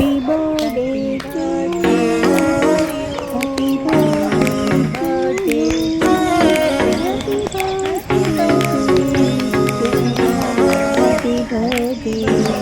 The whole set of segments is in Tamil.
Happy birthday to you. Happy birthday to you. Happy birthday to you. Happy birthday to you.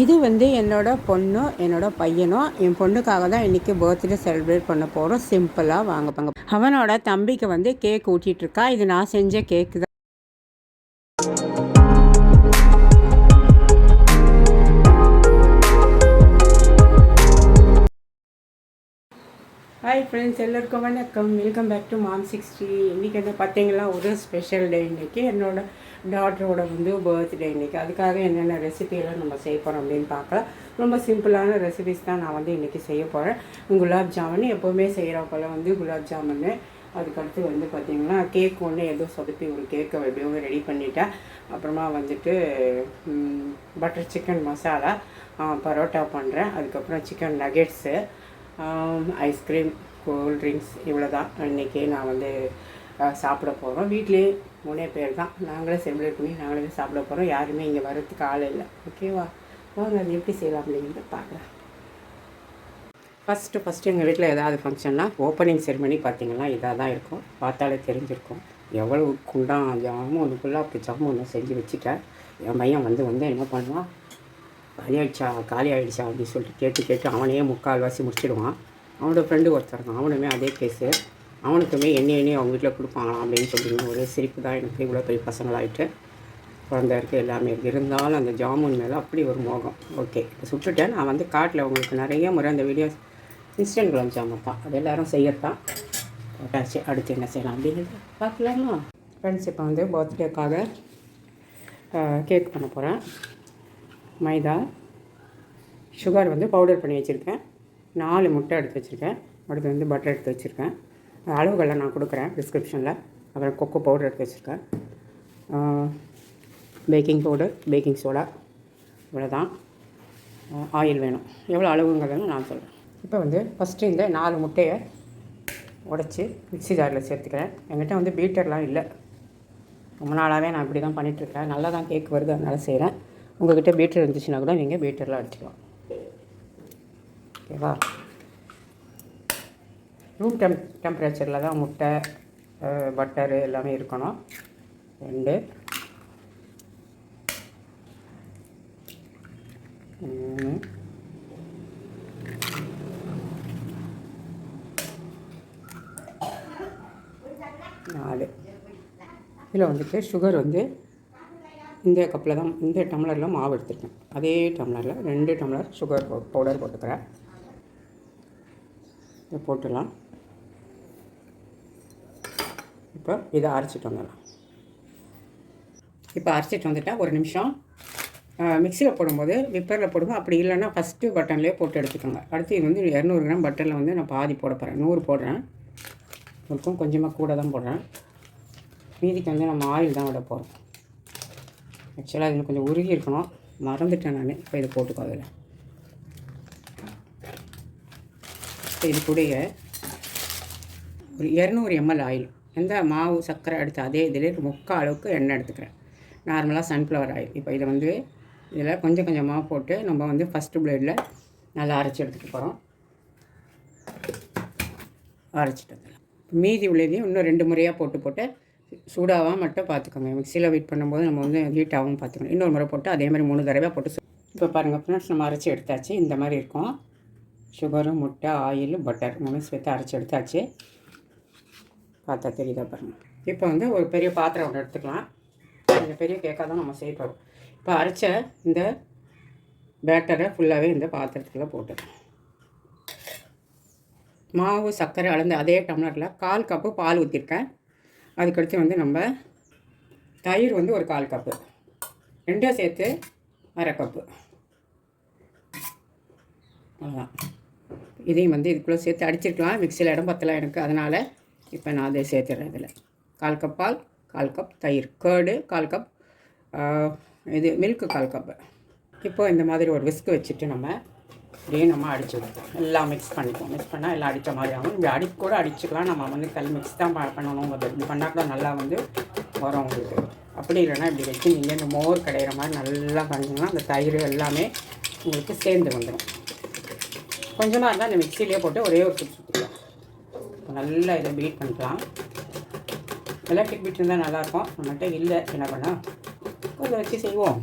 இது வந்து என்னோடய பொண்ணும் என்னோடய பையனும். என் பொண்ணுக்காக தான் இன்றைக்கி பர்த்டே செலிப்ரேட் பண்ண போகிறோம். சிம்பிளாக வாங்கப்பாங்க. அவனோட தம்பிக்கு வந்து கேக் ஊட்டிகிட்ருக்கா. இது நான் செஞ்ச கேக்கு தான். ஹாய் ஃப்ரெண்ட்ஸ், எல்லோருக்கும் வணக்கம். Welcome back to Mom60. இன்றைக்கி என்ன பார்த்தீங்களா, ஒரு ஸ்பெஷல் டே. இன்றைக்கி என்னோடய டாட்டரோட வந்து பர்த்டே இன்றைக்கி. அதுக்காக என்னென்ன ரெசிபியெல்லாம் நம்ம செய்ய போகிறோம் அப்படின்னு பார்க்கலாம். ரொம்ப சிம்பிளான ரெசிபிஸ் தான் நான் வந்து இன்றைக்கி செய்ய போகிறேன். குலாப் ஜாமுன் எப்போவுமே செய்கிற போல் வந்து குலாப் ஜாமுன்னு. அதுக்கடுத்து வந்து பார்த்திங்கன்னா கேக் ஒன்று ஏதோ சொதப்பி ஒரு கேக்கை எப்படியோ ரெடி பண்ணிட்டேன். அப்புறமா வந்துட்டு பட்டர் சிக்கன் மசாலா, பரோட்டா பண்ணுறேன். அதுக்கப்புறம் சிக்கன் நகெட்ஸு, ஐஸ்கிரீம், கூல்ட்ரிங்க்ஸ், இவ்வளோ தான் இன்றைக்கி நான் வந்து சாப்பிட போகிறோம். வீட்டிலே 3 பேர் தான். நாங்களே செலிப்ரேட் பண்ணி நாங்களே சாப்பிட போகிறோம். யாருமே இங்கே வர்றதுக்கு ஆள் இல்லை. ஓகேவா? வாங்க அது எப்படி செய்யலாம் அப்படிங்கிறத பார்க்கலாம். ஃபஸ்ட்டு எங்கள் வீட்டில் ஏதாவது ஃபங்க்ஷன்னா ஓப்பனிங் செரிமனி பார்த்திங்கன்னா இதாக தான் இருக்கும். பார்த்தாலே தெரிஞ்சிருக்கும். எவ்வளோ குண்டான் ஜாமுனுக்குள்ளே அப்படி ஜாமுன் செஞ்சு வச்சுட்டேன். என் பையன் வந்து என்ன பண்ணுவான், காலி ஆகிடுச்சா அப்படின்னு சொல்லிட்டு கேட்டு அவனையே முக்கால்வாசி முடிச்சிடுவான். அவனோட ஃப்ரெண்டு ஒருத்தர் தான், அவனுமே அதே கேஸு. அவனுக்குமே எண்ணெய் அவங்க வீட்டில் கொடுப்பாங்களாம் அப்படின்னு சொல்லி ஒரே சிரிப்பு தான். எனக்கு இவ்வளோ பெரிய பசங்களாகிட்டு குழந்தை இருக்குது, எல்லாமே இருக்குது. இருந்தாலும் அந்த ஜாமுன் மேலே அப்படி ஒரு மோகம். ஓகே, இப்போ சுட்டுட்டேன். நான் வந்து காட்டில் உங்களுக்கு நிறைய முறை அந்த வீடியோஸ் இன்ஸ்டன்ட் குலாப் ஜாமுன் தான், அது எல்லோரும் செய்யத்தான் போட்டாச்சு. அடுத்து என்ன செய்யலாம் அப்படின்னு பார்க்கலாமா ஃப்ரெண்ட்ஸ்? இப்போ வந்து பர்த்டேக்காக கேக் பண்ண போகிறேன். மைதா, சுகர் வந்து பவுடர் பண்ணி வச்சுருக்கேன். 4 முட்டை எடுத்து வச்சுருக்கேன். அடுத்து வந்து பட்டர் எடுத்து வச்சுருக்கேன். அளவுகள்லாம் நான் கொடுக்குறேன் டிஸ்கிரிப்ஷனில். அப்புறம் கொக்கோ பவுடர் எடுத்து வச்சுருக்கேன். பேக்கிங் பவுடர், பேக்கிங் சோடா, இவ்வளோ தான். ஆயில் வேணும். எவ்வளோ அளவுங்கிறதுன்னு நான் சொல்கிறேன். இப்போ வந்து ஃபஸ்ட்டு இந்த 4 முட்டையை உடச்சி மிக்ஸி ஜாரில் சேர்த்துக்கிறேன். என்கிட்ட வந்து பீட்டர்லாம் இல்லை. ரொம்ப நாளாகவே நான் இப்படி தான் பண்ணிகிட்ருக்கேன். நல்லா தான் கேக் வருது, அதனால் செய்கிறேன். உங்கள்கிட்ட பீட்டர் இருந்துச்சுன்னா கூட நீங்கள் பீட்டரில் அடிச்சுக்கலாம். ஓகேவா? ரூம் டெம்பரேச்சரில் தான் முட்டை, பட்டரு எல்லாமே இருக்கணும். 2 3 4. இதில் வந்துட்டு சுகர் வந்து இந்த கப்பில் தான், இந்த டம்ளரில் மாவு எடுத்துருக்கேன். அதே டம்ளரில் 2 டம்ளர் சுகர் பவுடர் போட்டுக்கிறேன். இதை போட்டுடலாம். இப்போ இதை அரைச்சிட்டு வந்துடலாம். இப்போ அரைச்சிட்டு வந்துட்டால் ஒரு நிமிஷம் மிக்சியில் போடும்போது விப்பரில் போடும்போது, அப்படி இல்லைன்னா ஃபஸ்ட்டு பட்டன்லேயே போட்டு எடுத்துக்கோங்க. அடுத்து இது வந்து 200 கிராம் பட்டரில் வந்து நான் பாதி போட போகிறேன். 100 போடுறேன். இருக்கும் கொஞ்சமாக கூட தான் போடுறேன். மீதிக்கு வந்து நம்ம ஆயில் தான் விட போகிறோம். ஆக்சுவலாக இது கொஞ்சம் உருகி இருக்கணும், மறந்துட்டேன் நான். இப்போ இதை போட்டுக்கோ. அதில் இப்போ இது கூடயே ஒரு 200 ml ஆயில், எந்த மாவு சர்க்கரை எடுத்து அதே இதில் 3/4 அளவுக்கு எண்ணெய் எடுத்துக்கிறேன். நார்மலாக சன்ஃப்ளவர் ஆயில். இப்போ இதை வந்து இதில் கொஞ்சம் கொஞ்சமாக போட்டு நம்ம வந்து ஃபஸ்ட்டு பிளேடில் நல்லா அரைச்சி எடுத்துகிட்டு போகிறோம். அரைச்சிட்டு வந்துடலாம். மீதி உள்ளதையும் இன்னும் 2 முறையாக போட்டு சூடாக மட்டும் பார்த்துக்கோங்க. மிக்சியில் வெயிட் பண்ணும்போது நம்ம வந்து ஹீட்டாகவும் பார்த்துக்கணும். இன்னொரு முறை போட்டு அதே மாதிரி 3 தடவை போட்டு இப்போ பாருங்கள் ஃப்ரெண்ட்ஸ், நம்ம அரைச்சி எடுத்தாச்சு. இந்த மாதிரி இருக்கும். சுகரு, முட்டை, ஆயில், பட்டர் 3 சேர்த்து அரைச்சி எடுத்தாச்சு. பார்த்தா தெரியுதா பாருங்கள். இப்போ வந்து ஒரு பெரிய பாத்திரம் ஒன்று எடுத்துக்கலாம். இந்த பெரிய கேக்காக தான் நம்ம செய்ய போகிறோம். இப்போ அரைச்ச இந்த பேட்டரை ஃபுல்லாகவே இந்த பாத்திரத்துக்குள்ளே போட்டு, மாவு சர்க்கரை அளந்து அதே டம்ளரில் 1/4 கப்பு பால் ஊற்றிருக்கேன். அதுக்கடுத்து வந்து நம்ம தயிர் வந்து ஒரு 1/4 கப்பு, 2 சேர்த்து 1/2 கப்பு. அவ்வளோதான். இதையும் வந்து இதுக்குள்ளே சேர்த்து அடிச்சிருக்கலாம். மிக்சியில் இடம் பத்தலாம் எனக்கு, அதனால் இப்போ நான் அதை சேர்த்துறேன். இதில் 1/4 கப் பால், 1/4 கப் தயிர், கேர்டு 1/4 கப், இது மில்க்கு 1/4 கப்பு. இப்போ இந்த மாதிரி ஒரு விஸ்க் வச்சுட்டு நம்ம அப்படியே நம்ம அடிச்சு விடுவோம். எல்லாம் மிக்ஸ் பண்ணிப்போம். மிக்ஸ் பண்ணால் எல்லாம் அடித்த மாதிரி ஆகும். இப்படி கூட அடிச்சுக்கலாம். நம்ம வந்து மிக்ஸ் தான் பண்ணணும். இப்படி பண்ணால் கூட நல்லா வந்து வரும் உங்களுக்கு. அப்படி இல்லைன்னா இப்படி வச்சு நீங்கள் இந்த மோர் கடையிற மாதிரி நல்லா பண்ணிங்கன்னா அந்த தயிர் எல்லாமே உங்களுக்கு சேர்ந்து வந்துடும். கொஞ்சமாக இருந்தால் இந்த மிக்சிலேயே போட்டு ஒரே ஒரு சுற்றிக்கலாம். நல்லா இதை பீட் பண்ணிக்கலாம். எலக்ட்ரிக் பீட் இருந்தால் நல்லாயிருக்கும். நம்மகிட்ட இல்லை, என்ன பண்ணால் கொஞ்சம் வச்சு செய்வோம்.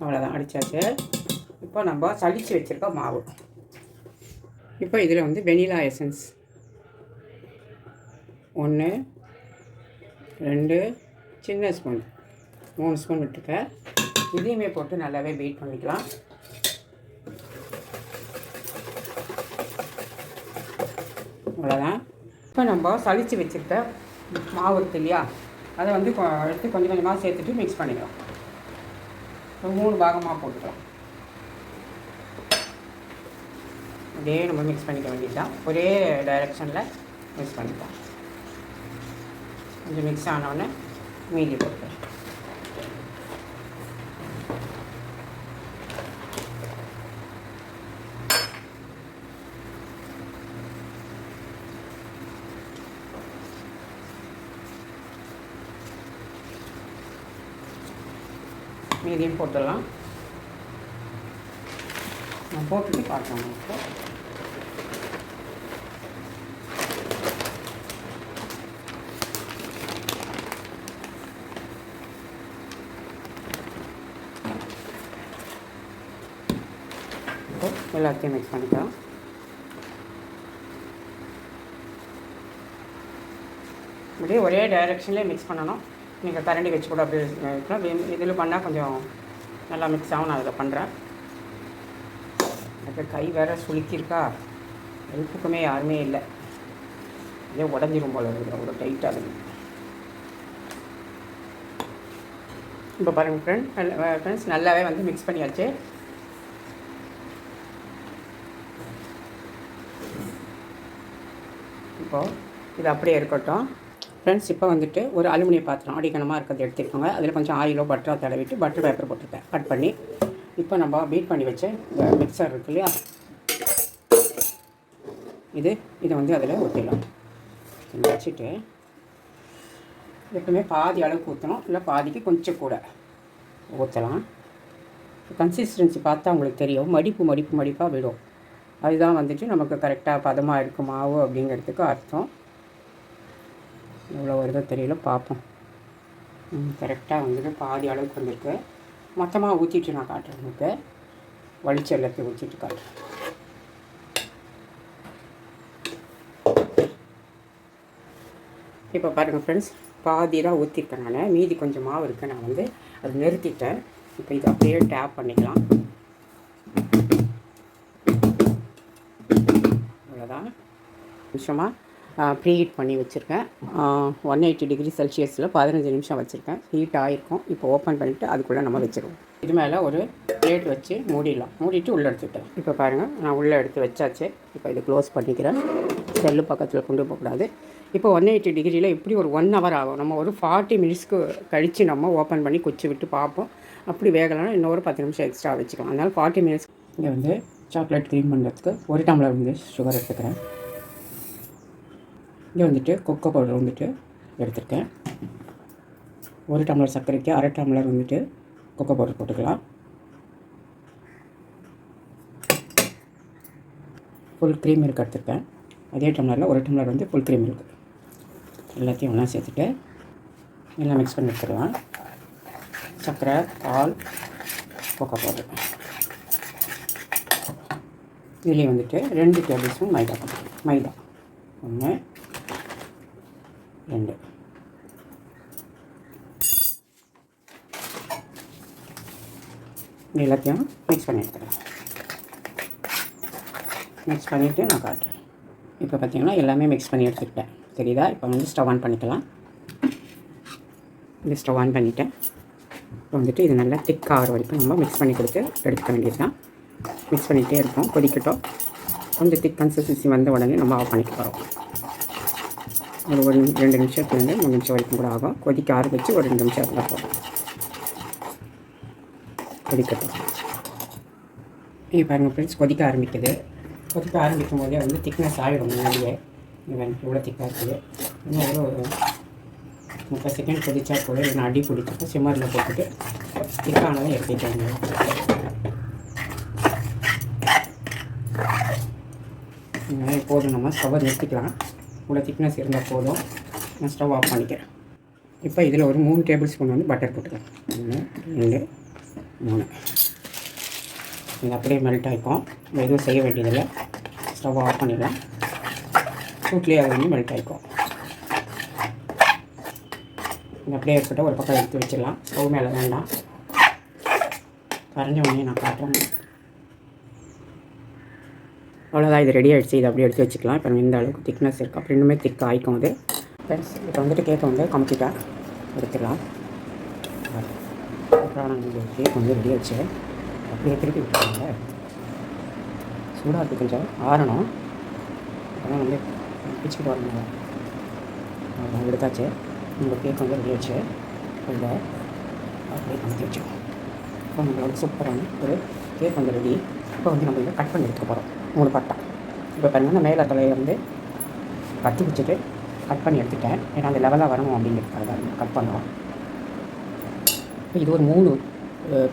அவ்வளோதான், அடித்தாச்சு. இப்போ நம்ம சளிச்சு வச்சுருக்க மாவு. இப்போ இதில் வந்து வெனிலா எசன்ஸ் 1 2 சின்ன ஸ்பூன் 3 ஸ்பூன் விட்டுருக்கேன். இதையுமே போட்டு நல்லாவே பீட் பண்ணிக்கலாம். அவ்வளோதான். இப்போ நம்ம சளிச்சு வச்சுருக்க மாவு இருக்கு இல்லையா, அதை வந்து எடுத்து கொஞ்சம் கொஞ்சமாக சேர்த்துட்டு மிக்ஸ் பண்ணிக்கலாம். 3 பாகமாக போட்டுக்கலாம். அப்படியே நம்ம மிக்ஸ் பண்ணிக்க வேண்டியதுதான். ஒரே டைரெக்ஷனில் மிக்ஸ் பண்ணிக்கலாம். கொஞ்சம் மிக்ஸ் ஆனவுடனே மீதி போட்டுக்கலாம். மீதியும் போட்டுடலாம். நான் போட்டுட்டு பார்க்கலாம் உங்களுக்கு. இப்போ எல்லாத்தையும் மிக்ஸ் பண்ணிக்கலாம். அப்படியே ஒரே டைரெக்ஷன்லேயே மிக்ஸ் பண்ணணும். நீங்கள் கரண்டி வச்சு கூட அப்படி இருக்கலாம். இதில் பண்ணால் கொஞ்சம் நல்லா மிக்ஸ் ஆகும். நான் அதில் பண்ணுறேன். எனக்கு கை வேறு சுளுக்கியிருக்கா, ஹெல்ப்புக்குமே யாருமே இல்லை. இதே உடஞ்சிரும் போல இருக்குது, அவ்வளோ டைட்டாக இருக்குது. இப்போ பாருங்கள் ஃப்ரெண்ட்ஸ், நல்லாவே வந்து மிக்ஸ் பண்ணியாச்சு. இப்போது இது அப்படியே இருக்கட்டும் ஃப்ரெண்ட்ஸ். இப்போ வந்துட்டு ஒரு அலுமினிய பாத்திரம் அடிக்கணமாக இருக்கிறது எடுத்துருக்கோங்க. அதில் கொஞ்சம் ஆயிலோ பட்டரோ தடவிட்டு பட்டர் பேப்பர் போட்டிருக்கேன் கட் பண்ணி. இப்போ நம்ம பீட் பண்ணி வச்ச மிக்சர் இருக்கு இல்லையா, இதை வந்து அதில் ஊற்றிடலாம். வச்சுட்டு எப்பவுமே பாதி அளவுக்கு ஊற்றணும், இல்லை பாதிக்கு கொஞ்சம் கூட ஊற்றலாம். கன்சிஸ்டன்சி பார்த்தா உங்களுக்கு தெரியும், மடிப்பாக விடும். அதுதான் வந்துட்டு நமக்கு கரெக்டாக பதமாக இருக்கும் மாவு அப்படிங்கிறதுக்கு அர்த்தம். எவ்வளோ வருதோ தெரியல, பார்ப்போம். கரெக்டாக வந்துட்டு பாதி அளவுக்கு வந்துருக்கு. மொத்தமாக ஊற்றிட்டு நான் காட்டுறேன் உங்களுக்கு. வலிச்சு எல்லாத்தையும் ஊற்றிட்டு காட்டுறேன். இப்போ பாருங்கள் ஃப்ரெண்ட்ஸ், பாதி தான் ஊற்றிருக்கேன் நான். மீதி கொஞ்சம் மாவு இருக்குது. நான் வந்து அது நிறுத்திட்டேன். இப்போ இது அப்படியே டேப் பண்ணிக்கலாம். அவ்வளோதான். நிமிஷமாக ப்ரீஹீட் பண்ணி வச்சுருக்கேன். 180 டிகிரி செல்சியஸில் 15 நிமிஷம் வச்சுருக்கேன். ஹீட் ஆகிருக்கும். இப்போ ஓப்பன் பண்ணிவிட்டு அதுக்குள்ளே நம்ம வச்சுருவோம். இது மேலே ஒரு பிளேட் வச்சு மூடிடலாம். மூடிட்டு உள்ளே எடுத்துக்கிட்டேன். இப்போ பாருங்கள், நான் உள்ளே எடுத்து வச்சாச்சு. இப்போ இதை க்ளோஸ் பண்ணிக்கிறேன். செல்லு பக்கத்தில் கொண்டு போகக்கூடாது. இப்போ 180 டிகிரியில் இப்படி ஒரு 1 ஹவர் ஆகும். நம்ம ஒரு 40 மினிட்ஸ்க்கு கழித்து நம்ம ஓப்பன் பண்ணி குச்சி விட்டு பார்ப்போம். அப்படி வேகலைன்னா இன்னொரு 10 நிமிஷம் எக்ஸ்ட்ரா வச்சுக்கலாம். அதனால் 40 மினிட்ஸ். இங்கே வந்து சாக்லேட் க்ரீம் பண்ணுறதுக்கு 1 டம்ளர் வந்து சுகர் எடுத்துக்கிறேன். இங்கே வந்துட்டு கொக்கோ பவுடர் வந்துட்டு எடுத்துருக்கேன். 1 டம்ளர் சர்க்கரைக்கு 1/2 டம்ளர் வந்துட்டு கொக்கோ பவுடர் போட்டுக்கலாம். ஃபுல் க்ரீம் மில்க் எடுத்துருக்கேன். அதே டம்ளரில் 1 டம்ளர் வந்து ஃபுல் க்ரீம் மில்க். எல்லாத்தையும் ஒன்றா சேர்த்துட்டு எல்லாம் மிக்ஸ் பண்ணி எடுத்துக்கலாம். சர்க்கரை, பால், கொக்கோ பவுடர். இதுலேயே வந்துட்டு 2 டேபிள் ஸ்பூன் மைதா. 1 2 எல்லாத்தையும் மிக்ஸ் பண்ணி எடுத்துக்கிறேன். மிக்ஸ் பண்ணிவிட்டு நான் காட்டுறேன். இப்போ பார்த்திங்கன்னா எல்லாமே மிக்ஸ் பண்ணி எடுத்துக்கிட்டேன். தெரியுதா? இப்போ வந்து ஸ்டவ் ஆன் பண்ணிக்கலாம். இது ஸ்டவ் ஆன் பண்ணிவிட்டேன். இப்போ வந்துட்டு இது நல்லா திக் ஆகிற வரைக்கும் நம்ம மிக்ஸ் பண்ணி கொடுத்து எடுத்துக்க வேண்டியது தான். மிக்ஸ் பண்ணிகிட்டே இருக்கோம். கொதிக்கட்டும். கொஞ்சம் திக் கன்சிஸ்டன்சி வந்த உடனே நம்ம ஆஃப் பண்ணிக்க போகிறோம். ஒரு 2 நிமிஷத்துலேருந்து 3 நிமிஷம் வரைக்கும் கூட ஆகும். கொதிக்க ஆரம்பித்து ஒரு 2 நிமிஷம் இருந்தால் போதும். கொதிக்கட்டும். இங்கே பாருங்கள் ஃப்ரெண்ட்ஸ், கொதிக்க ஆரம்பிக்குது. கொதிக்க ஆரம்பிக்கும் போதே வந்து திக்னஸ் ஆகிடும் முன்னாடியே. இவ்வளோ திக்காக இருக்குது. இன்னும் ஒரு 30 செகண்ட் கொதிச்சா கூட இல்லைனா அடி பிடிச்சிட்டு சிம்மரில் போட்டுட்டு திக்கானதை எடுத்துட்டாங்க. போதும், நம்ம ஸ்டவ்வை நிறுத்திக்கலாம். இவ்வளோ திக்னஸ் இருந்தால் போதும். நான் ஸ்டவ் ஆஃப் பண்ணிக்கிறேன். இப்போ இதில் ஒரு 3 டேபிள் ஸ்பூன் வந்து பட்டர் போட்டுக்கலாம். 1 2 3. இது அப்படியே மெல்ட் ஆகிக்கும். எதுவும் செய்ய வேண்டியதில்லை. ஸ்டவ் ஆஃப் பண்ணிடலாம். சூட்லேயே அது வந்து மெல்ட் ஆகிக்கும். இது அப்படியே இருக்கட்டும். ஒரு பக்கம் எடுத்து வச்சிடலாம். ஸ்டவ் மேலே வேண்டாம். கரைஞ்ச உடனே நான் காட்டுறேன். அவ்வளோதான், இது ரெடி ஆகிடுச்சு. இதை அப்படியே எடுத்து வச்சுக்கலாம். இப்போ இந்த அளவுக்கு திக்னஸ் இருக்குது. அப்புறம் இன்னுமே திக் ஆகிக்கும் அது. ஃப்ரெண்ட்ஸ், இப்போ வந்துட்டு கேக்கை வந்து கமுக்கிட்டா எடுத்துக்கலாம். அப்புறம் நாங்கள் கேக் வந்து ரெடி ஆகிடுச்சு. அப்படியே திருப்பி விட்டுருவாங்க. சூடாக இருக்குது, கொஞ்சம் ஆறணும். அதெல்லாம் வந்து பிச்சுக்கிட்டு வரணும். அவ்வளோ எடுத்தாச்சு. உங்கள் கேக் வந்து ரெடி ஆகிடுச்சு. இல்லை அப்படியே கமுக்கி வச்சுக்கோம். இப்போ நம்மளோட சூப்பரான ஒரு கேக் வந்து ரெடி. இப்போ வந்து நம்ம இதை கட் பண்ணி எடுத்துக்க போகிறோம். 3 பட்டா. இப்போ பாருங்கள், மேலே தலையை வந்து கத்தி வச்சுட்டு கட் பண்ணி எடுத்துட்டேன். ஏன்னா அந்த லெவலாக வரணும் அப்படிங்கிறதுக்காக தான் கட் பண்ணுறோம். இப்போ இது ஒரு 3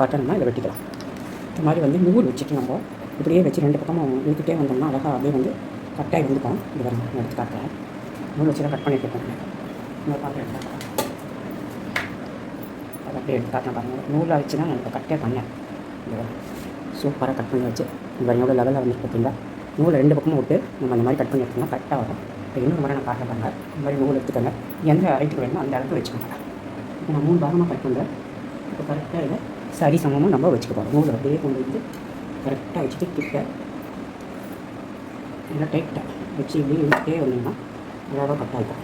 பட்டன்னா இதை வெட்டிக்கலாம். இந்த மாதிரி வந்து நூல் வச்சுட்டு நம்ம இப்படியே வச்சு 2 பக்கமும் இழுத்துட்டே வந்தோம்னா அழகாக அப்படியே வந்து கட்டாகி வந்துக்கும். இது வரணும், நான் எடுத்து காட்டுறேன். நூல் வச்சு தான் கட் பண்ணிட்டு இருக்கேன். இன்னொரு பாத்திரம் எடுத்து காட்டுறேன். அதை அப்படியே எடுத்து காட்டுறேன். பாருங்கள், நூலை வச்சு தான் நான் இப்போ கட்டே பண்ணேன். இது சூப்பராக கட் பண்ணி வச்சு இப்போ எவ்வளோ லெவலில் வந்து பார்த்தீங்களா. நூலை 2 பக்கமும் விட்டு நம்ம அந்த மாதிரி கட் பண்ணி எடுத்தோம்னா கரெக்டாக வரும். இப்போ இன்னொரு முறை நான் காட்ட பாருங்க. இந்த மாதிரி நூல் எடுத்துக்கோங்க. எந்த ஹைட்டுக்கு வேணுமோ அந்த இடத்துல வச்சுக்கோங்க. இப்போ நான் 3 பாகமாக கட் பண்ணுறேன். இப்போ கரெக்டாக இதை சரி சமமாக நம்ம வச்சுக்க போகிறோம். நூலை அப்படியே கொண்டு வந்து கரெக்டாக வச்சுட்டு கிட்ட நல்லா டைட்டாக வச்சு இப்படி இழுத்துட்டே வந்தீங்கன்னா அழகாக கட் ஆகிடும்.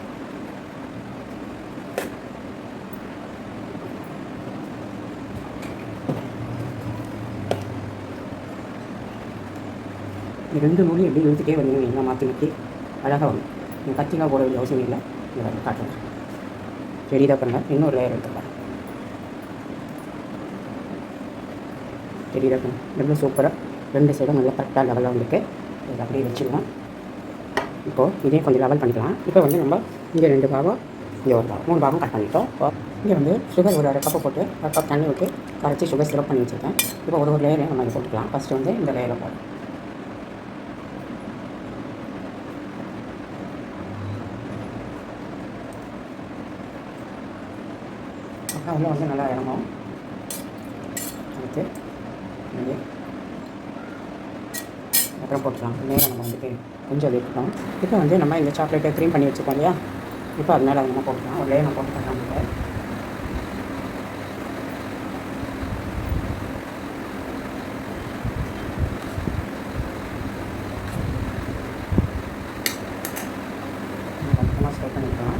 இந்த 2 நூலையும் எப்படி இழுத்துட்டே வந்தீங்க எல்லாம் மாற்றி மாற்றி அழகாக வரும். நீங்கள் கத்திலாம் போட வேண்டிய அவசியம் இல்லை. இதை காட்டுறேன். தெரியுதா பாருங்கள். இன்னொரு லேயர் எடுத்துக்கலாம். தெரியுதா பாருங்கள், எவ்வளோ சூப்பராக 2 சைடும் நல்லா கரெக்டாக லெவலாக வந்துருக்கு. இதை அப்படியே வச்சுக்கலாம். இப்போது இதே கொஞ்சம் லெவல் பண்ணிக்கலாம். இப்போ வந்து நம்ம இங்கே 2 பாகம், இங்கே ஒரு பாகம், 3 பாகம் கட் பண்ணிட்டோம். இப்போ இங்கே வந்து சுகர் ஒரு 1/2 கப்பு போட்டு 1 கப் தண்ணி விட்டு கரைச்சி சுகர் சிரப் பண்ணி வச்சுருக்கேன். இப்போ ஒரு லேயரையும் நம்ம இதை போட்டுக்கலாம். ஃபஸ்ட்டு வந்து இந்த லேயரை போடும். அப்புறம் வந்து நல்லா இறங்கும். அடுத்து அப்புறம் போட்டுக்கலாம். நேரம் நம்ம வந்துட்டு கொஞ்சம் வைக்கணும். இப்போ வந்து நம்ம இந்த சாக்லேட்டை க்ரீம் பண்ணி வச்சுருக்கோம் இல்லையா. இப்போ அது மேலே நம்ம போட்டுக்கலாம். ஒரு லேயர் நான் போட்டு தரேன். கொஞ்சமாக ஸ்ப்ரெட் பண்ணிக்கலாம்.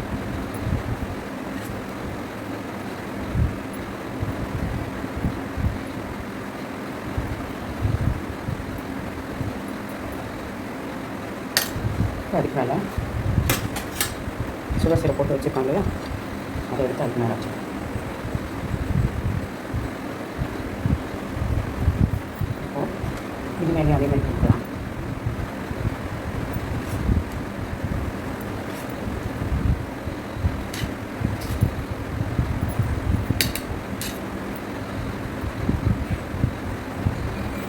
அதுக்கு மேலே சுகர் சிரப் போட்டு வச்சுருக்கோம் இல்லையா, அதை எடுத்து அதுக்கு மேலே வச்சுக்கோங்க. இப்போது இது மேலே அதே மாதிரி கொடுக்கலாம்.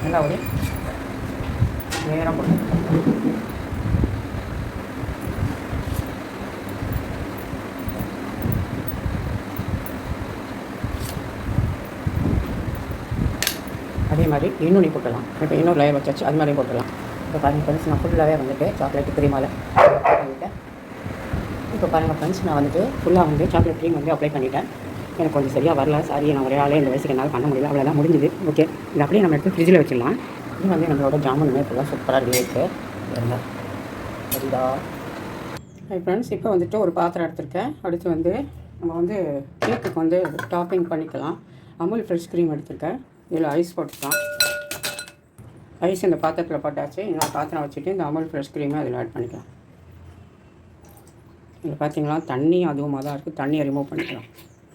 நல்லா ஒரு நேரம் போட்டு அதே மாதிரி இன்னொன்று போட்டுடலாம். இப்போ இன்னொரு லேயர் வச்சாச்சு, அது மாதிரி போட்டுடலாம். இப்போ பாருங்கள் ஃப்ரெண்ட்ஸ், நான் ஃபுல்லாகவே வந்துட்டு சாக்லேட் க்ரீமால் பண்ணிவிட்டேன். இப்போ பாருங்கள் ஃப்ரெண்ட்ஸ், நான் வந்துட்டு ஃபுல்லாக வந்து சாக்லேட் க்ரீம் வந்து அப்ளை பண்ணிட்டேன். எனக்கு கொஞ்சம் சரியாக வரல, சாரி. நான் ஒரே ஆளே இந்த வயசுக்கு என்னால் பண்ண முடியல. அவ்வளோதான், முடிஞ்சுது. ஓகே, இது அப்படியே நம்ம எடுத்து ஃப்ரிட்ஜில் வச்சிடலாம். இது வந்து நம்மளோட ஜாமுனுமே ஃபுல்லாக சூப்பராக ரெடி இருக்குது. சரிதா ஃப்ரெண்ட்ஸ், இப்போ வந்துட்டு ஒரு பாத்திரம் எடுத்திருக்கேன். அடுத்து வந்து நம்ம வந்து கேக்குக்கு வந்து டாப்பிங் பண்ணிக்கலாம். அமுல் ஃப்ரெஷ் க்ரீம் எடுத்திருக்கேன். இதில் ஐஸ் போட்டுக்கலாம். ஐஸ் இந்த பாத்திரத்தில் போட்டாச்சு. இன்னொரு பாத்திரம் வச்சுட்டு இந்த அமுல் ஃப்ரெஷ் க்ரீமை அதில் ஆட் பண்ணிக்கலாம். இதில் பார்த்தீங்களா தண்ணி அதுவுமாக தான் இருக்குது. தண்ணியை ரிமூவ் பண்ணிக்கலாம்.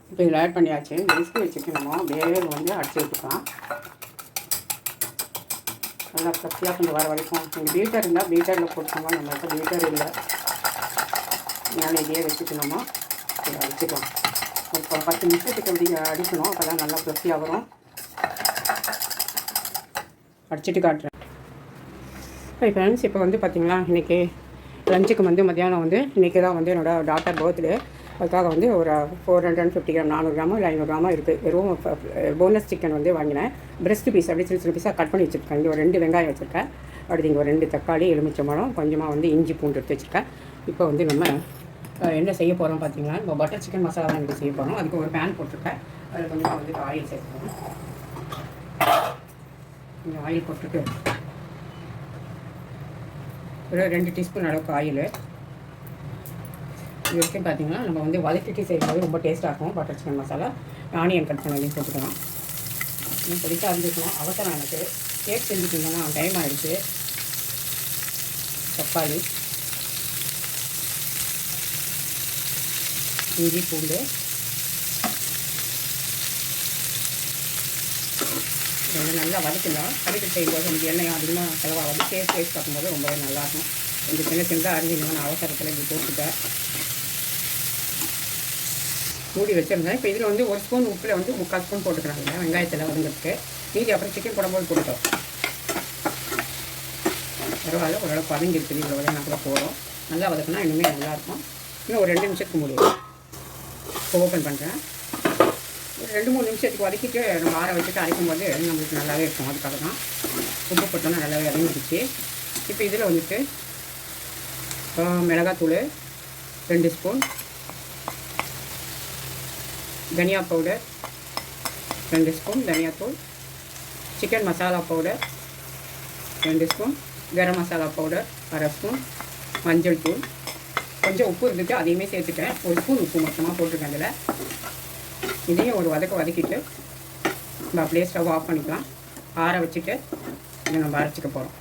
இப்போ இதில் ஆட் பண்ணியாச்சு. மிக்ஸி வச்சுட்டு நம்ம வேர் வந்து அடிச்சு விட்டுக்கலாம். நல்லா ஃப்ரெஷ்ஷாக கொஞ்சம் வர வரைக்கும். நீங்கள் பீட்டர் இருந்தால் பீட்டரில் போட்டுக்கோங்க. நம்மள்கிட்ட பீட்டர் இல்லை, அதனால் இதையே வச்சுட்டு நம்ம இதை அடிச்சுக்கலாம். இப்போ 10 நிமிஷத்துக்கு அடிக்கணும். அப்போ தான் நல்லா ஃப்ரெஷ்ஷாக வரும். அடிச்சுட்டு காட்டுறேன். ஃப்ரெண்ட்ஸ், இப்போ வந்து பார்த்திங்களா இன்றைக்கி லஞ்சுக்கு வந்து மத்தியானம் வந்து இன்றைக்கி தான் வந்து என்னோடய டாட்டர் பர்த்டே. அதுக்காக வந்து ஒரு 450 கிராம் 400 கிராமோ இல்லை 500 கிராமோ இருக்குது. வெறும் போனஸ் சிக்கன் வந்து வாங்கினேன். பிரெஸ்ட் பீஸ் அப்படி சின்ன சின்ன பீஸாக கட் பண்ணி வச்சுருக்கேன். இங்கே ஒரு 2 வெங்காயம் வச்சுருக்கேன். அப்படி இங்கே ஒரு 2 தக்காளி, எலுமிச்சம்பழம், கொஞ்சமாக வந்து இஞ்சி பூண்டு எடுத்து வச்சுருக்கேன். இப்போ வந்து நம்ம என்ன செய்ய போகிறோம் பார்த்தீங்கன்னா, நம்ம பட்டர் சிக்கன் மசாலா தான் இங்கே செய்ய போகிறோம். அதுக்கு ஒரு பேன் போட்டிருக்கேன். அதில் கொஞ்சமாக வந்து ஆயில் சேர்த்துக்கணும். கொஞ்சம் ஆயில் போட்டுருக்கு ஒரு 2 டீஸ்பூன் அளவுக்கு ஆயில். இது வரைக்கும் பார்த்தீங்கன்னா நம்ம வந்து வதக்கிட்டு செய்யும்போது ரொம்ப டேஸ்ட்டாக இருக்கும். Butter chicken masala onion cut பண்ணி போட்டுக்கலாம். இன்னும் பிடிச்சா அறிஞ்சிக்கலாம். அவசரம் எனக்கு கேக் செஞ்சுட்டிங்கன்னா டைம் ஆகிடுச்சு. தக்காளி, இஞ்சி பூண்டு, கொஞ்சம் நல்லா வதக்கலாம். கறிக்கு செய்யும்போது நமக்கு எண்ணெய் அதிகமாக செலவாகுது. டேஸ்ட் வைஸ் பார்க்கும்போது ரொம்பவே நல்லாயிருக்கும். கொஞ்சம் சின்ன சின்னதாக அரிஞ்சிங்கன்னா நான் அவசரத்தில் இப்படி போட்டுட்டேன். மூடி வச்சுருந்தேன். இப்போ இதில் வந்து 1 ஸ்பூன் உப்பில் வந்து 3/4 ஸ்பூன் போட்டுக்கிறாங்க வெங்காயத்தில் வதங்கிறதுக்கு. மீதி அப்புறம் சிக்கன் போடும்போது போட்டோம். பரவாயில்ல, ஓரளவுக்கு வதங்கிருக்குது. இவ்வளோ வதங்கினா கூட போகிறோம். நல்லா வதக்கினா இன்னுமே நல்லாயிருக்கும். இன்னும் ஒரு 2 நிமிஷத்துக்கு முடியும். இப்போ ஓப்பன் பண்ணுறேன். ஒரு 2-3 நிமிஷத்துக்கு வதக்கிட்டு நம்ம ஆற வச்சுட்டு அரைக்கும் போது நம்மளுக்கு நல்லாவே இருக்கும். அதுக்காக தான் உப்பு போட்டோன்னா நல்லாவே இறங்கிடுச்சு. இப்போ இதில் வந்துட்டு மிளகாத்தூள் 2 ஸ்பூன், தனியா பவுடர் 2 ஸ்பூன் தனியாத்தூள், chicken masala powder 2 spoon, garam masala powder 1/2 spoon, மஞ்சள் தூள், கொஞ்சம் உப்பு இருந்துட்டு அதையுமே சேர்த்துட்டேன். 1 ஸ்பூன் உப்பு மொத்தமாக போட்டிருக்கேன். அதில் இதையும் ஒரு வதக்கிட்டு நம்ம அப்படியே ஸ்டவ் ஆஃப் பண்ணிக்கலாம். ஆற வச்சுட்டு இதை நம்ம அரைச்சிக்க போகிறோம்.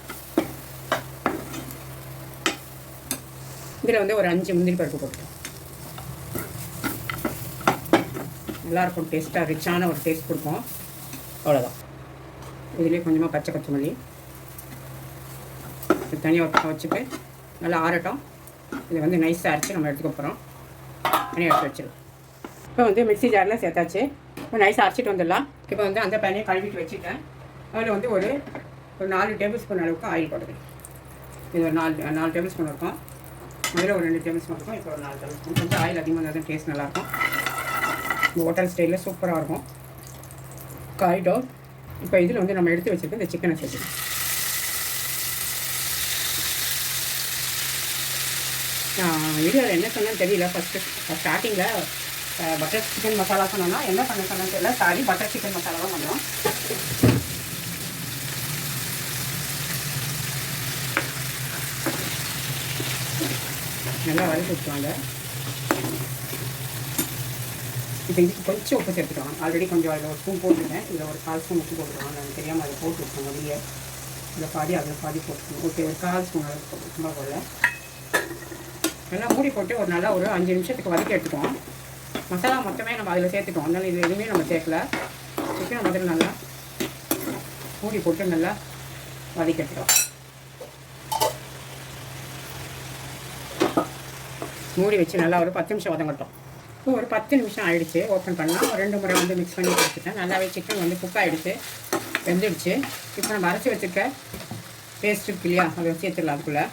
இதில் வந்து ஒரு 5 முந்திரி பருப்பு போட்டுட்டோம். நல்லாயிருக்கும். டேஸ்ட்டாக ரிச்சான ஒரு டேஸ்ட் கொடுக்கும். அவ்வளோதான். இதுலேயே கொஞ்சமாக பச்சை கொத்தமல்லி தனியாக ஒரு பக்கம் வச்சுட்டு நல்லா ஆறட்டும். இதை வந்து நைஸாக அரைச்சி நம்ம எடுத்துக்க போகிறோம். தனியாக எடுத்து வச்சிடலாம். இப்போ வந்து மிக்ஸி ஜாரில் சேர்த்தாச்சு. இப்போ நைஸாக அரைச்சிட்டு வந்துடலாம். இப்போ வந்து அந்த பேனையை கழுவிட்டு வச்சுட்டேன். அதில் வந்து ஒரு 4 டேபிள் ஸ்பூன் அளவுக்கு ஆயில் போடுறேன். இது ஒரு 4 டேபிள் ஸ்பூன் இருக்கும். முதல்ல ஒரு 2 டேபிள் ஸ்பூன் இருக்கும். இப்போ ஒரு 4 டேபிள் ஸ்பூன். கொஞ்சம் ஆயில் அதிகமாக இருந்தால் தான் டேஸ்ட் நல்லாயிருக்கும். இந்த ஹோட்டல் ஸ்டைலில் சூப்பராக இருக்கும். காய்டோம். இப்போ இதில் வந்து நம்ம எடுத்து வச்சுருக்க இந்த சிக்கனை சேர்த்துக்கலாம். வீடியோவில் என்ன சொன்னேன்னு தெரியல. ஸ்டார்டிங்கில் பட்டர் சிக்கன் மசாலா சொன்னோன்னா என்ன பண்ண சொன்னேன்னு தெரியல. சாரி, பட்டர் சிக்கன் மசாலா தான் பண்ணோம். நல்லா வதக்கி விட்டுவாங்க. இப்போ இதுக்கு கொஞ்சம் உப்பு சேர்த்துக்கலாம். ஆல்ரெடி கொஞ்சம் அதில் ஒரு ஸ்பூன் போட்டுருக்கேன். இதில் ஒரு 1/4 ஸ்பூன் உப்பு போட்டுருவாங்க. எனக்கு தெரியாமல் அதை போட்டு விட்டுருவோம். வெளியே இதில் பாதி அதில் பாதி போட்டுக்கணும். ஓகே, ஒரு 1/4 ஸ்பூன் அளவுக்கு போட்டு சும்மா போடல. நல்லா மூடி போட்டு ஒரு நல்லா ஒரு 5 நிமிஷத்துக்கு வதக்கி எடுத்துக்குவோம். மசாலா மொத்தமே நம்ம அதில் சேர்த்துட்டோம். அதனால் இது எதுவுமே நம்ம சேர்க்கல. சிக்கனை முதல்ல நல்லா மூடி போட்டு நல்லா வதக்கி எடுத்துக்கலாம். மூடி வச்சு நல்லா ஒரு 10 நிமிஷம் வதங்கட்டும். இப்போ ஒரு 10 நிமிஷம் ஆகிடுச்சு. ஓப்பன் பண்ணலாம். ஒரு 2 முறை வந்து மிக்ஸ் பண்ணி கொடுத்துட்டேன். நல்லாவே சிக்கன் வந்து குக் ஆகிடுச்சு, வெந்துடுச்சு. இப்போ நம்ம அரைச்சி வச்சுருக்க பேஸ்ட் இருக்கு இல்லையா, அதை சேர்த்துடலாம். அதுக்குள்ளே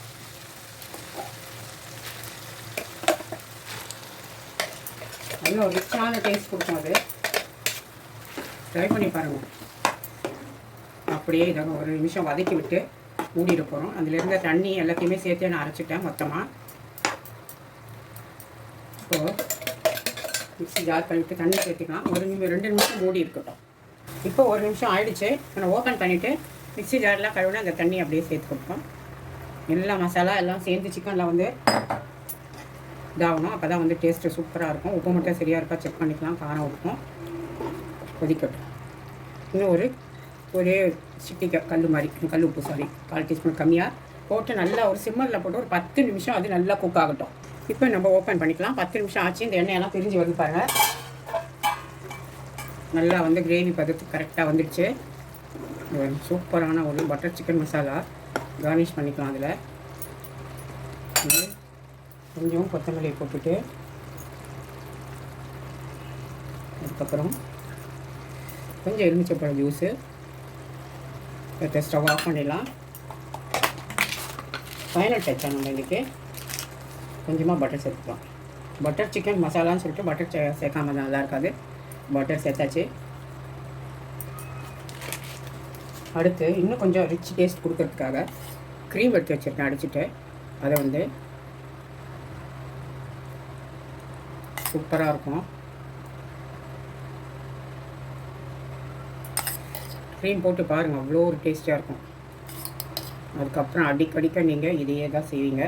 நல்ல ஒரு ரிச்சான டேஸ்ட் கொடுக்கும். அது ட்ரை பண்ணி பாருங்கள். அப்படியே இதை ஒரு நிமிஷம் வதக்கி விட்டு மூடிட போகிறோம். அதில் இருந்த தண்ணி எல்லாத்தையுமே சேர்த்து நான் அரைச்சிட்டேன் மொத்தமாக. இப்போது மிக்ஸி ஜார் பண்ணிவிட்டு தண்ணி சேர்த்துக்கலாம். ஒரு 2 நிமிஷம் மூடி இருக்கட்டும். இப்போ 1 நிமிஷம் ஆகிடுச்சு. நான் ஓப்பன் பண்ணிவிட்டு மிக்ஸி ஜார்லாம் கழுவினா அந்த தண்ணி அப்படியே சேர்த்து கொடுப்போம். எல்லா மசாலா எல்லாம் சேர்ந்து சிக்கனில் வந்து இதாகணும். அப்போ தான் வந்து டேஸ்ட்டு சூப்பராக இருக்கும். உப்பு மட்டும் சரியாக இருக்கா செக் பண்ணிக்கலாம். காரம் உப்பும் கொதிக்கட்டும். இன்னும் ஒரே சிட்டிக்கை கல் உப்பு 1/4 டீஸ்பூன் கம்மியாக போட்டு நல்லா ஒரு சிம்மரில் போட்டு ஒரு 10 நிமிஷம் அது நல்லா குக் ஆகட்டும். இப்போ நம்ம ஓப்பன் பண்ணிக்கலாம். 10 நிமிஷம் ஆச்சு. இந்த எண்ணெயெல்லாம் பிரிஞ்சு வந்து பாருங்கள். நல்லா வந்து கிரேவி பதத்துக்கு கரெக்டாக வந்துடுச்சு. சூப்பரான ஒரு பட்டர் சிக்கன் மசாலா கார்னிஷ் பண்ணிக்கலாம். அதில் கொஞ்சம் கொத்தமல்லி போட்டுட்டு அதுக்கப்புறம் கொஞ்சம் எலுமிச்சப்பழம் ஜூஸு ஸ்டவ் ஆஃப் பண்ணிடலாம். ஃபைனல் டச்சாக நம்ம இன்றைக்கி கொஞ்சமாக பட்டர் சேர்த்துக்கலாம். பட்டர் சிக்கன் மசாலான்னு சொல்லிட்டு பட்டர் சேர்க்காம நல்லா இருக்காது. பட்டர் சேர்த்தாச்சு. அடுத்து இன்னும் கொஞ்சம் ரிச் டேஸ்ட் கொடுக்கறதுக்காக க்ரீம் எடுத்து வச்சுருக்கேன் அடிச்சுட்டு. அதை வந்து சூப்பராக இருக்கும். க்ரீம் போட்டு பாருங்கள், அவ்வளோ ஒரு டேஸ்ட்டாக இருக்கும். அதுக்கப்புறம் அடிக்கடிக்க நீங்கள் இதையே தான் செய்வீங்க.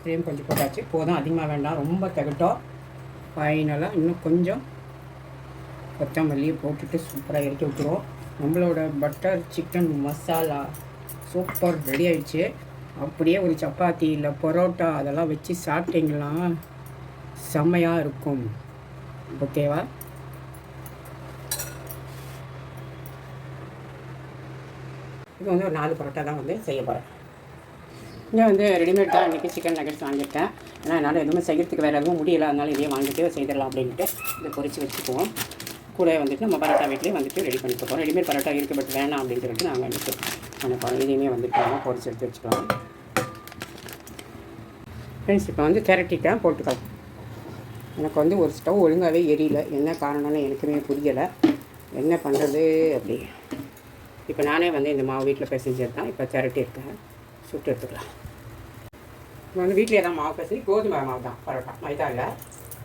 க்ரீம் கொஞ்சம் போட்டாச்சு, போதும், அதிகமாக வேண்டாம், ரொம்ப தகட்டும். ஃபைனலாக இன்னும் கொஞ்சம் கொத்தமல்லியை போட்டுட்டு சூப்பராக இறக்கி விட்டுருவோம். நம்மளோட butter chicken masala super ready ஆகிடுச்சு. அப்படியே ஒரு சப்பாத்தி இல்லை பரோட்டா அதெல்லாம் வச்சு சாப்பிட்டீங்களா செம்மையாக இருக்கும். ஓகேவா? இது வந்து ஒரு 4 பரோட்டா தான் வந்து செய்ய போகிறேன். இங்கே வந்து ரெடிமேட் தான் இன்றைக்கி சிக்கன் நகட்ஸ் வாங்கிட்டேன். ஏன்னா என்னால் எதுவுமே செய்கிறதுக்கு வேறு எதுவும் முடியலை. அதனால் இதையே வாங்கிட்டு செய்திடலாம் அப்படின்ட்டு இதை பொரிச்சு வச்சுக்குவோம். கூட வந்துட்டு நம்ம பரோட்டா வீட்லேயே வந்துட்டு ரெடி பண்ணிட்டு போகிறோம். ரெடிமேட் பரோட்டா இருக்குது, பட் வேணாம் அப்படின்னு சொல்லிட்டு நாங்கள் வந்துட்டு நினைப்போம். இதையுமே வந்துட்டு நம்ம பொரிச்சு எடுத்து வச்சுக்கலாம். ஃப்ரெண்ட்ஸ், இப்போ வந்து திரட்டிட்டேன், போட்டுக்கலாம். எனக்கு வந்து ஒரு ஸ்டவ் ஒழுங்காகவே எரியல. என்ன காரணம்னு எனக்குமே புரியலை. என்ன பண்ணுறது அப்படி. இப்போ நானே வந்து இந்த மாவு வீட்டில் பிசைஞ்சது தான். இப்போ திரட்டியிருக்கேன், சுட்டு எடுத்துக்கலாம். இப்போ வந்து வீட்டிலே தான் மாவு பிசைஞ்சு, கோதுமை மாவு தான் பரோட்டா, மைதா இல்லை,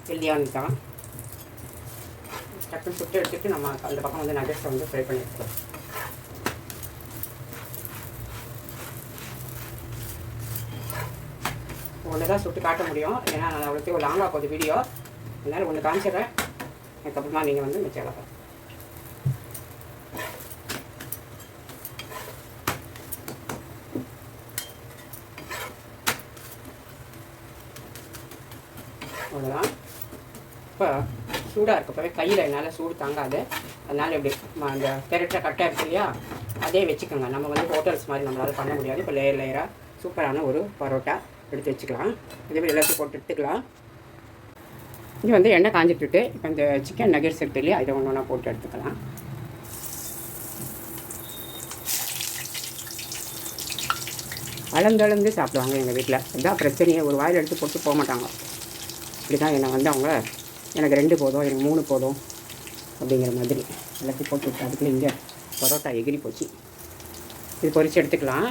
ஹெல்தியானது தான். டக்குன்னு சுட்டு எடுத்துகிட்டு நம்ம அந்த பக்கம் வந்து நகட்ஸை வந்து ஃப்ரை பண்ணி எடுத்துக்கலாம். ஒன்று தான் சுட்டு காட்ட முடியும், ஏன்னா நான் அவ்வளோத்தையும் ஒரு லாங்காக போகுது வீடியோ. அதனால் ஒன்று காமிச்சிடுறேன், அதுக்கப்புறமா நீங்கள் வந்து மிச்சம் பார்ப்பேன். அவ்வளோதான். இப்போ சூடாக இருக்கப்பவே கையில் என்னால் சூடு தாங்காது. அதனால் எப்படி அந்த திரட்டுற கட்டை இருக்கு இல்லையா, அதே வச்சுக்கோங்க. நம்ம வந்து ஹோட்டல்ஸ் மாதிரி நம்மளால் பண்ண முடியாது. இப்போ லேயர் லேயராக சூப்பரான ஒரு பரோட்டா எடுத்து வச்சுக்கலாம். இதேமாதிரி எல்லாத்தையும் போட்டு எடுத்துக்கலாம். இங்கே வந்து எண்ணெய் காஞ்சிட்டுட்டு இப்போ இந்த சிக்கன் நகட்ஸ் இருக்கு இல்லையா, இதை ஒன்று ஒன்றா போட்டு எடுத்துக்கலாம். அளந்தளந்து சாப்பிடுவாங்க எங்கள் வீட்டில். அதுதான் பிரச்சனையே. ஒரு வாயில் எடுத்து போட்டு போக மாட்டாங்க. இப்படி தான் என்னை வந்து அவங்க எனக்கு 2 போதும், எனக்கு 3 போதும் அப்படிங்கிற மாதிரி எல்லாத்தையும் போட்டு விட்டு அதுக்குள்ளே இங்கே பரோட்டா எகிரி போச்சு. இது பொரித்து எடுத்துக்கலாம்.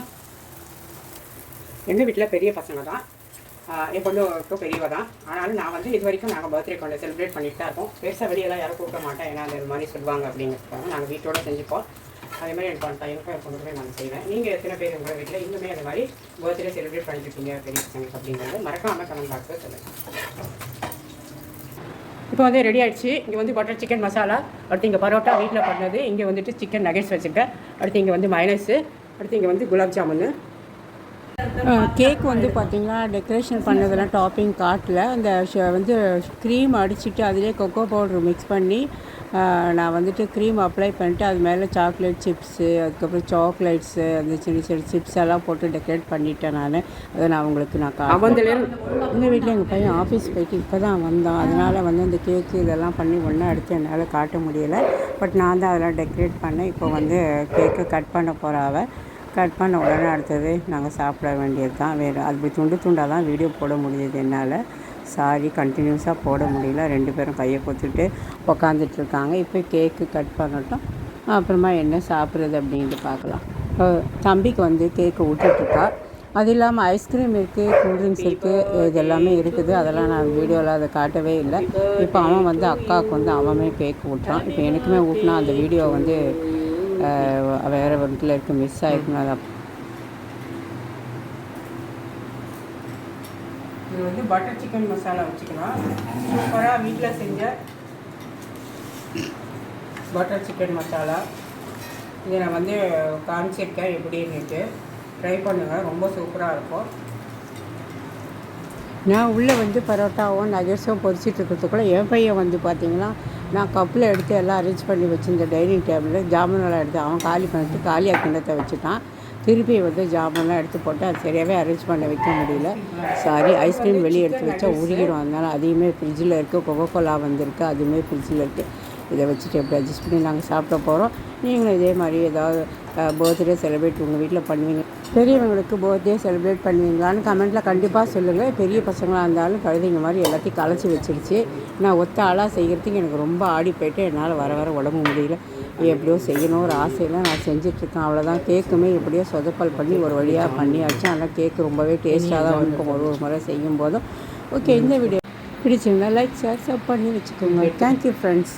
எங்கள் வீட்டில் பெரிய பசங்க தான், என் பொண்ணுக்கும் பெரியவ தான். ஆனாலும் நான் வந்து இது வரைக்கும் நாங்கள் பர்த்டே கொண்டு செலிப்ரேட் பண்ணிட்டு தான் இருக்கோம். பெருசாக வெளியெல்லாம் யாரும் கூப்பிட மாட்டேன், ஏன்னா அது மாதிரி சொல்லுவாங்க அப்படிங்கிறதுக்காக நாங்கள் வீட்டோடு செஞ்சுப்போம். அதேமாதிரி என் பையனுக்கும் என் பொண்ணுக்குமே நாங்கள் செய்வேன். நீங்கள் எத்தனை பேர் உங்கள் வீட்டில் இன்னுமே அது மாதிரி பர்த்டே செலிப்ரேட் பண்ணிட்டுருக்கீங்க பெரிய பசங்களுக்கு அப்படிங்கிறது மறக்காமல் கமெண்ட் பாக்ஸில் சொல்லுங்கள். இப்போ வந்து ரெடி ஆகிடுச்சு. இங்கே வந்து பட்டர் சிக்கன் மசாலா, அடுத்து இங்கே பரோட்டா வீட்டில் பண்ணது, இங்கே வந்துட்டு சிக்கன் நகட்ஸ் வச்சுருக்கேன், அடுத்து இங்கே வந்து மைனஸு, அடுத்து இங்கே வந்து குலாப் ஜாமுன்னு. கேக் வந்து பார்த்திங்கன்னா டெக்கரேஷன் பண்ணதெல்லாம் டாப்பிங் காட்டில் அந்த வந்து க்ரீம் அடிச்சுட்டு அதிலே கொக்கோ பவுட்ரு மிக்ஸ் பண்ணி நான் வந்துட்டு க்ரீம் அப்ளை பண்ணிட்டு அது மேலே சாக்லேட் சிப்ஸு, அதுக்கப்புறம் சாக்லேட்ஸு, அந்த சின்ன சின்ன சிப்ஸ் எல்லாம் போட்டு டெக்கரேட் பண்ணிட்டேன். அதை நான் உங்களுக்கு எங்கள் வீட்டில் எங்கள் பையன் ஆஃபீஸ் போயிட்டு இப்போ தான் வந்தான். அதனால் வந்து அந்த கேக்கு இதெல்லாம் பண்ணி ஒன்றா எடுத்து என்னால் காட்ட முடியலை. பட் நான் தான் அதெல்லாம் டெக்கரேட் பண்ணேன். இப்போ வந்து கேக்கு கட் பண்ண போகிறாவ. கட் பண்ண உடனே அடுத்தது நாங்கள் சாப்பிட வேண்டியது தான். வேறு அது துண்டாக தான் வீடியோ போட முடியுது என்னால். சாரி, கண்டினியூஸாக போட முடியல. 2 பேரும் கையை கொடுத்துட்டு உக்காந்துட்ருக்காங்க. இப்போ கேக்கு கட் பண்ணட்டும், அப்புறமா என்ன சாப்பிட்றது அப்படின்ட்டு பார்க்கலாம். தம்பிக்கு வந்து கேக்கு விட்டுட்ருக்கா. அது இல்லாமல் ஐஸ்கிரீம் இருக்குது, கூல்ட்ரிங்க்ஸ் இருக்குது, இது எல்லாமே இருக்குது. அதெல்லாம் நான் வீடியோவில் அதை காட்டவே இல்லை. இப்போ அவன் வந்து அக்காவுக்கு வந்து அவனே கேக்கு ஊட்டுறான். இப்போ எனக்குமே ஊட்டினா அந்த வீடியோ வந்து வேறு வீட்டில் இருக்க மிஸ் ஆகிருக்குன்னு. அதை இது வந்து பட்டர் சிக்கன் மசாலா வச்சுக்கலாம். சூப்பராக வீட்டில் செஞ்ச பட்டர் சிக்கன் மசாலா இதை நான் வந்து காமிச்சிருக்கேன் எப்படின்னுட்டு. ட்ரை பண்ணுங்கள், ரொம்ப சூப்பராக இருக்கும். நான் உள்ளே வந்து பரோட்டாவும் நகர்ஸும் பொரிச்சிட்டு இருக்கிறதுக்குள்ளே என் பையன் வந்து பார்த்திங்கன்னா நான் கப்பில் எடுத்து எல்லாம் அரேஞ்ச் பண்ணி வச்சுருந்த டைனிங் டேபிளில் ஜாமுனெல்லாம் எடுத்து அவன் காலி பண்ணிட்டு காலியாக கிண்ணத்தை வச்சுட்டான். திருப்பி வந்து ஜாமுன்லாம் எடுத்து போட்டு அது சரியாகவே அரேஞ்ச் பண்ண வைக்க முடியல. சாரி, ஐஸ்கிரீம் வெளியே எடுத்து வச்சா உருகிடும். அதனால் அதையுமே ஃப்ரிட்ஜில் இருக்குது. கொக்கோகோலா வந்திருக்கு, அதுவுமே ஃப்ரிட்ஜில் இருக்குது. இதை வச்சுட்டு எப்படி அட்ஜஸ்ட் பண்ணி நாங்கள் சாப்பிட போகிறோம். நீங்களும் இதே மாதிரி ஏதாவது பர்த்டே செலிப்ரேட் உங்கள் வீட்டில் பண்ணுவீங்க, பெரியவங்களுக்கு பர்த்டே செலிப்ரேட் பண்ணுவீங்களான்னு கமெண்ட்டில் கண்டிப்பாக சொல்லுங்கள். பெரிய பசங்களாக இருந்தாலும் கழுதைங்க மாதிரி எல்லாத்தையும் கலைச்சி வச்சிருச்சு. நான் ஒத்த ஆளாக செய்கிறதுக்கு எனக்கு ரொம்ப ஆடி போய்ட்டு என்னால் வர உடம்பு முடியல. எப்படியோ செய்யணும் ஒரு ஆசையில் நான் செஞ்சிட்ருக்கேன். அவ்வளோதான். கேக்குமே எப்படியோ சொதப்பல் பண்ணி ஒரு வழியாக பண்ணியாச்சு. ஆனால் கேக்கு ரொம்பவே டேஸ்ட்டாக தான் இருக்கும் ஒரு முறை செய்யும் போதும். ஓகே, இந்த வீடியோ பிடிச்சிருந்தா லைக் ஷேர் பண்ணி வச்சுக்கோங்க. Thank you friends.